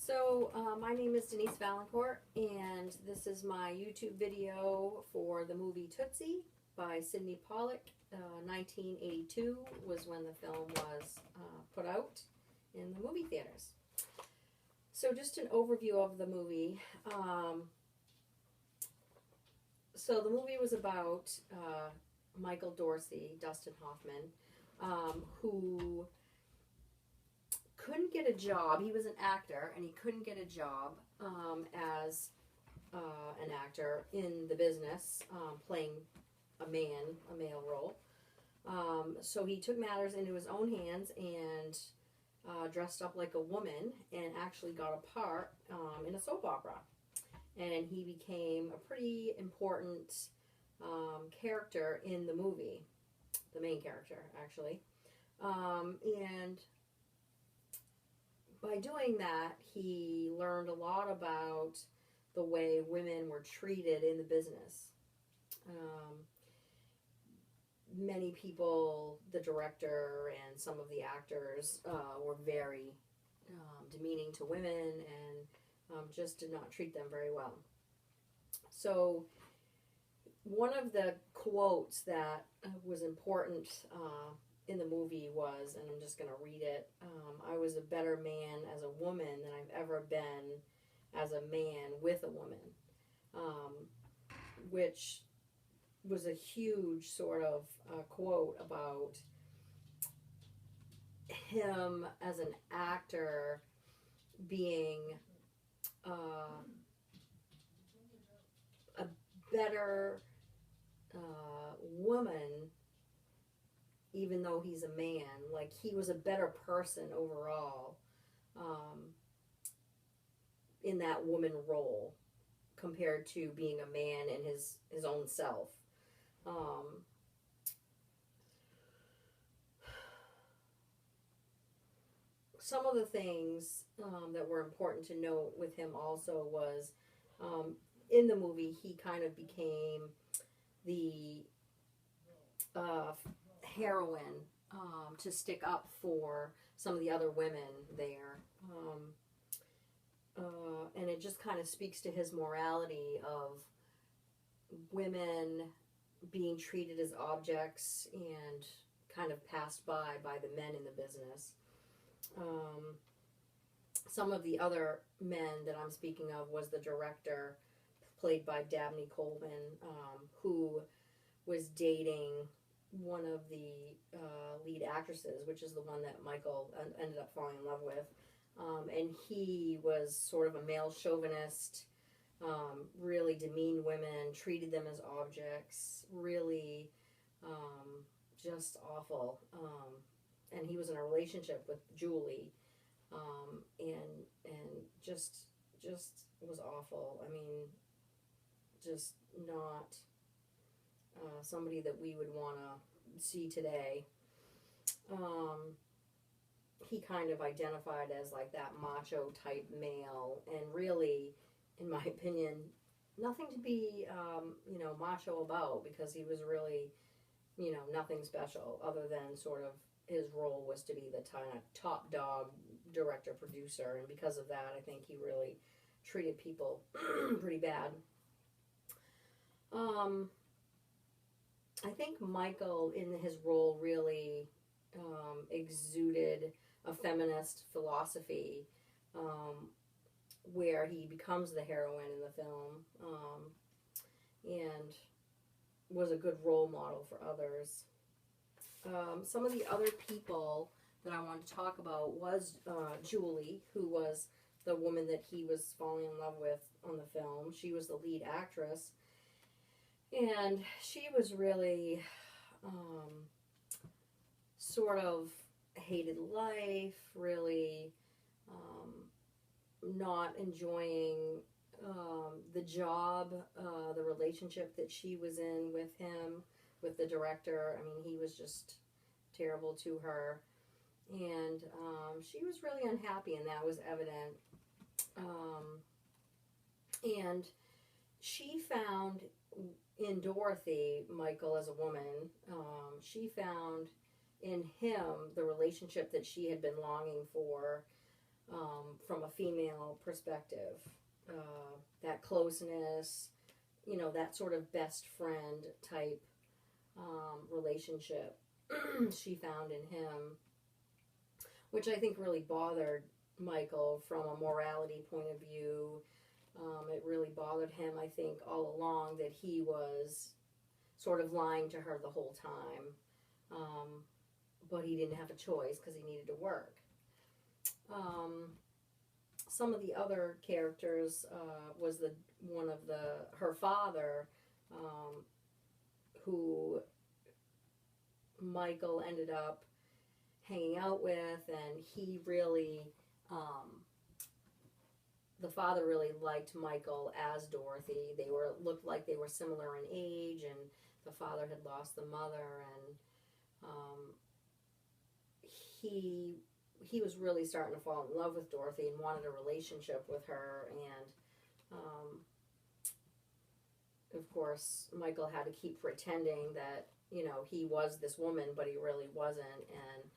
My name is Denise Vaillancourt, and this is my YouTube video for the movie Tootsie by Sydney Pollack. 1982 was when the film was put out in the movie theaters. So just an overview of the movie. So the movie was about Michael Dorsey, Dustin Hoffman, who couldn't get a job. He was an actor, and he couldn't get a job as an actor in the business, playing a male role. So he took matters into his own hands and dressed up like a woman and actually got a part in a soap opera. And he became a pretty important character in the movie, the main character, actually. And by doing that, he learned a lot about the way women were treated in the business. Many people, the director and some of the actors, were very demeaning to women and just did not treat them very well. So one of the quotes that was important in the movie was, and I'm just going to read it, I was a better man as a woman than I've ever been as a man with a woman, which was a huge sort of quote about him as an actor being a better woman, even though he's a man. Like, he was a better person overall in that woman role compared to being a man in his own self. Some of the things that were important to note with him also was, in the movie, he kind of became the heroine to stick up for some of the other women there. And it just kind of speaks to his morality of women being treated as objects and kind of passed by the men in the business. Some of the other men that I'm speaking of was the director, played by Dabney Coleman, who was dating one of the lead actresses, which is the one that Michael ended up falling in love with. And he was sort of a male chauvinist, really demeaned women, treated them as objects, really just awful. And he was in a relationship with Julie, and just was awful. I mean, just not somebody that we would want to see today. He kind of identified as like that macho type male, and really, in my opinion, nothing to be macho about, because he was really, nothing special other than sort of his role was to be the top dog director producer, and because of that, I think he really treated people pretty bad. I think Michael in his role really exuded a feminist philosophy, where he becomes the heroine in the film, and was a good role model for others. Some of the other people that I wanted to talk about was Julie, who was the woman that he was falling in love with on the film. She was the lead actress, and she was really sort of hated life, really not enjoying the job, the relationship that she was in with him, with the director. I mean, he was just terrible to her, and she was really unhappy, and that was evident. And she found in Dorothy, Michael as a woman, she found in him the relationship that she had been longing for from a female perspective. That closeness, you know, that sort of best friend type relationship she found in him, which I think really bothered Michael from a morality point of view. It really bothered him, I think, all along that he was sort of lying to her the whole time. But he didn't have a choice because he needed to work. Some of the other characters was her father, who Michael ended up hanging out with, and he really, the father really liked Michael as Dorothy. They looked like they were similar in age, and the father had lost the mother, and he was really starting to fall in love with Dorothy and wanted a relationship with her, and of course Michael had to keep pretending that, you know, he was this woman, but he really wasn't, and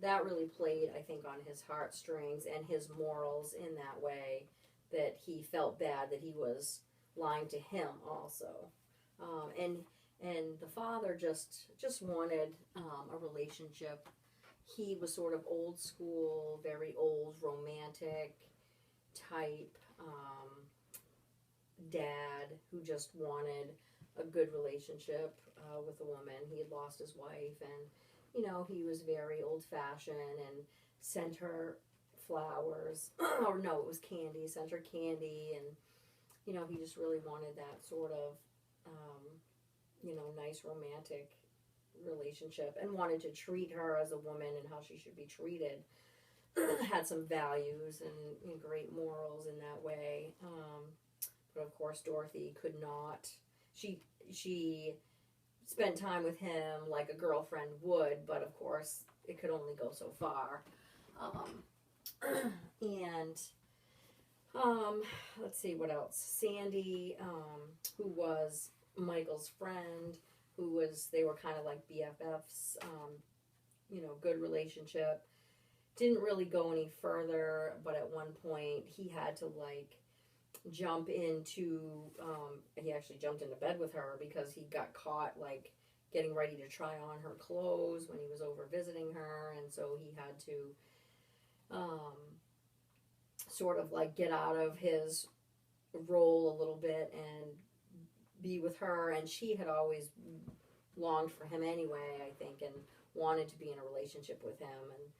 that really played, I think, on his heartstrings and his morals in that way, that he felt bad that he was lying to him also. And the father just wanted a relationship. He was sort of old school, very old, romantic type dad who just wanted a good relationship with a woman. He had lost his wife, and, you know, he was very old-fashioned and sent her flowers, or no, it was candy, sent her candy, and, you know, he just really wanted that sort of, you know, nice romantic relationship, and wanted to treat her as a woman and how she should be treated. Had some values and great morals in that way. But of course Dorothy could not. She spent time with him like a girlfriend would, but of course it could only go so far. And let's see what else. Sandy, who was Michael's friend, they were kind of like BFFs, you know, good relationship. Didn't really go any further, but at one point he had to like jump into, he actually jumped into bed with her because he got caught like getting ready to try on her clothes when he was over visiting her, and so he had to sort of like get out of his role a little bit and be with her, and she had always longed for him anyway, I think, and wanted to be in a relationship with him, and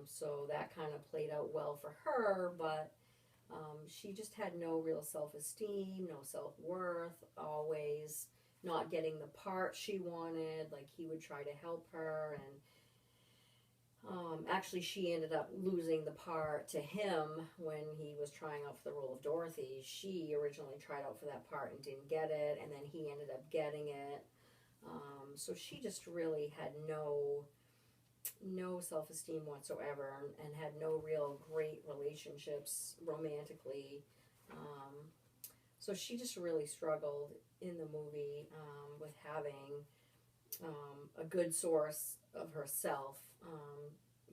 so that kind of played out well for her, but she just had no real self-esteem, no self-worth, always not getting the part she wanted. Like, he would try to help her, and actually she ended up losing the part to him when he was trying out for the role of Dorothy. She originally tried out for that part and didn't get it, and then he ended up getting it. So she just really had no self-esteem whatsoever, and had no real great relationships romantically. So she just really struggled in the movie with having a good source of herself.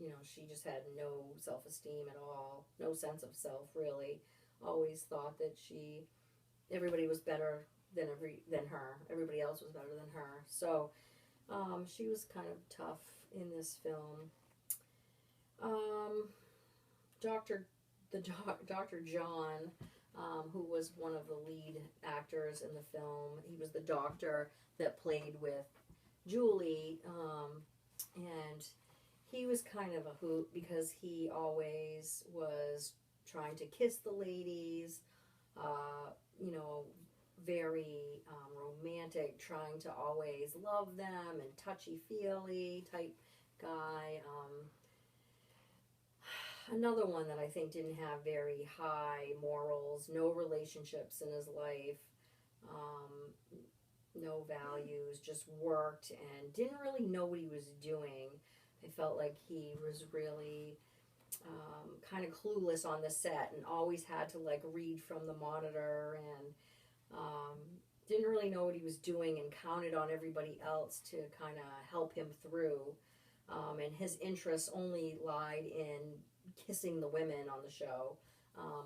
You know, she just had no self-esteem at all, no sense of self, really. Always thought that everybody was better than her. Everybody else was better than her. So she was kind of tough in this film. Dr. John, who was one of the lead actors in the film, he was the doctor that played with Julie, and he was kind of a hoot because he always was trying to kiss the ladies, you know, very romantic, trying to always love them, and touchy-feely type guy. Another one that I think didn't have very high morals, no relationships in his life, no values, just worked and didn't really know what he was doing. I felt like he was really kind of clueless on the set, and always had to like read from the monitor, and didn't really know what he was doing, and counted on everybody else to kind of help him through. and his interests only lied in kissing the women on the show,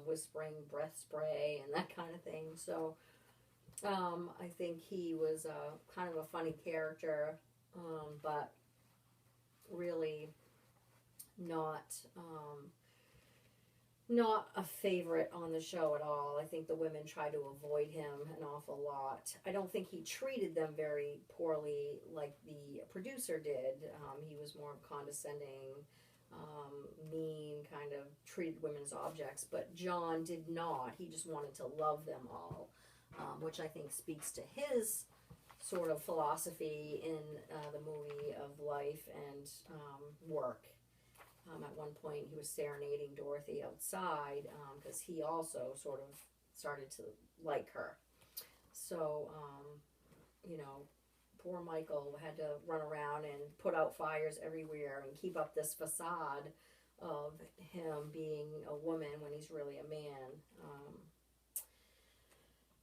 whispering breath spray and that kind of thing. So I think he was kind of a funny character, but really not not a favorite on the show at all. I think the women try to avoid him an awful lot. I don't think he treated them very poorly like the producer did. He was more condescending, mean, kind of treated women as objects. But John did not. He just wanted to love them all, which I think speaks to his sort of philosophy in the movie of life and work. At one point, he was serenading Dorothy outside because he also sort of started to like her. So, poor Michael had to run around and put out fires everywhere and keep up this facade of him being a woman when he's really a man.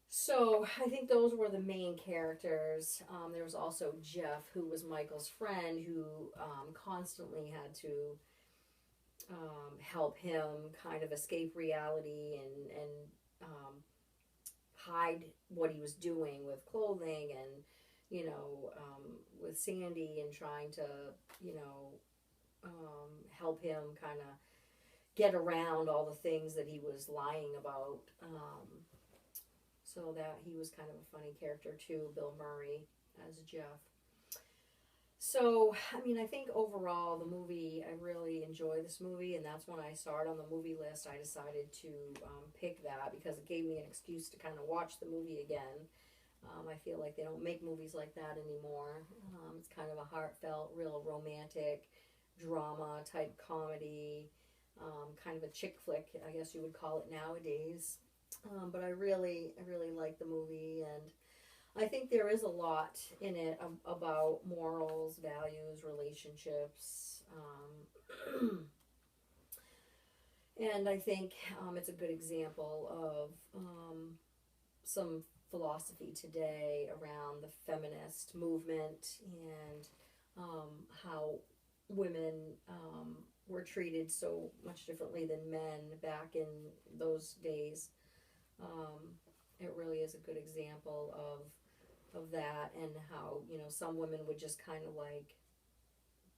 So I think those were the main characters. There was also Jeff, who was Michael's friend, who constantly had to help him kind of escape reality and hide what he was doing with clothing and, with Sandy, and trying to, help him kind of get around all the things that he was lying about. So that he was kind of a funny character too, Bill Murray as Jeff. So, I think overall the movie, I really enjoy this movie, and that's when I saw it on the movie list. I decided to pick that because it gave me an excuse to kind of watch the movie again. I feel like they don't make movies like that anymore. It's kind of a heartfelt, real romantic drama type comedy, kind of a chick flick, I guess you would call it nowadays. But I really like the movie, and I think there is a lot in it about morals, values, relationships, and I think it's a good example of some philosophy today around the feminist movement and how women were treated so much differently than men back in those days. It really is a good example of that, and how, some women would just kind of like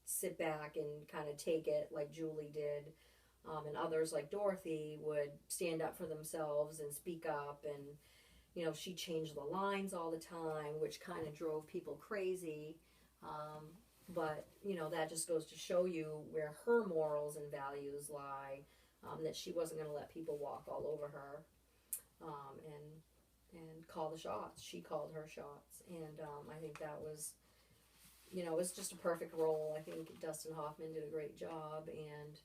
sit back and kind of take it like Julie did, and others like Dorothy would stand up for themselves and speak up, and she changed the lines all the time, which kind of drove people crazy. But that just goes to show you where her morals and values lie, that she wasn't going to let people walk all over her, and call the shots. She called her shots, and I think that was, it was just a perfect role. I think Dustin Hoffman did a great job, and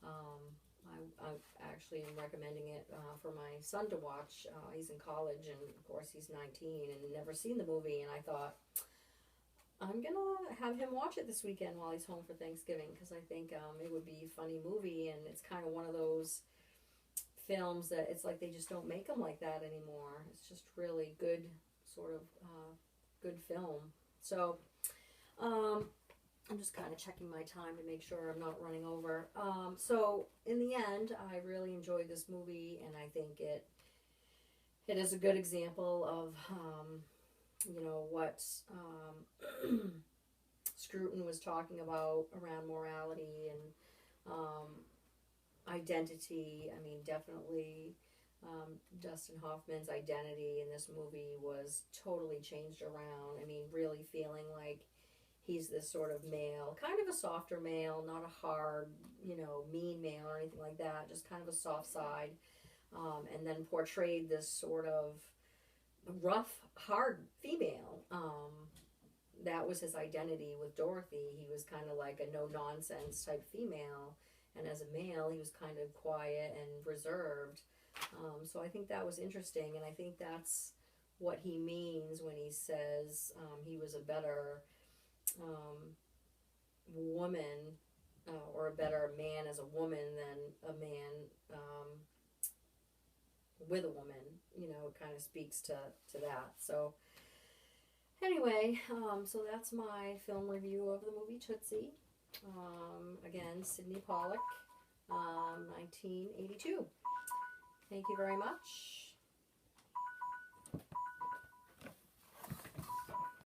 I actually am recommending it for my son to watch. He's in college, and of course he's 19 and never seen the movie, and I thought, I'm going to have him watch it this weekend while he's home for Thanksgiving, because I think it would be a funny movie, and it's kind of one of those films that it's like they just don't make them like that anymore. It's just really good, sort of good film. So I'm just kind of checking my time to make sure I'm not running over. So in the end, I really enjoyed this movie, and I think it is a good example of what Scruton was talking about around morality and identity. Definitely Dustin Hoffman's identity in this movie was totally changed around. Really feeling like he's this sort of male, kind of a softer male, not a hard, mean male or anything like that, just kind of a soft side, and then portrayed this sort of rough, hard female. That was his identity with Dorothy. He was kind of like a no-nonsense type female, and as a male, he was kind of quiet and reserved. So I think that was interesting, and I think that's what he means when he says he was a better woman, or a better man as a woman than a man with a woman. It kind of speaks to that. So anyway, so that's my film review of the movie Tootsie. Again, Sidney Pollack, 1982. Thank you very much.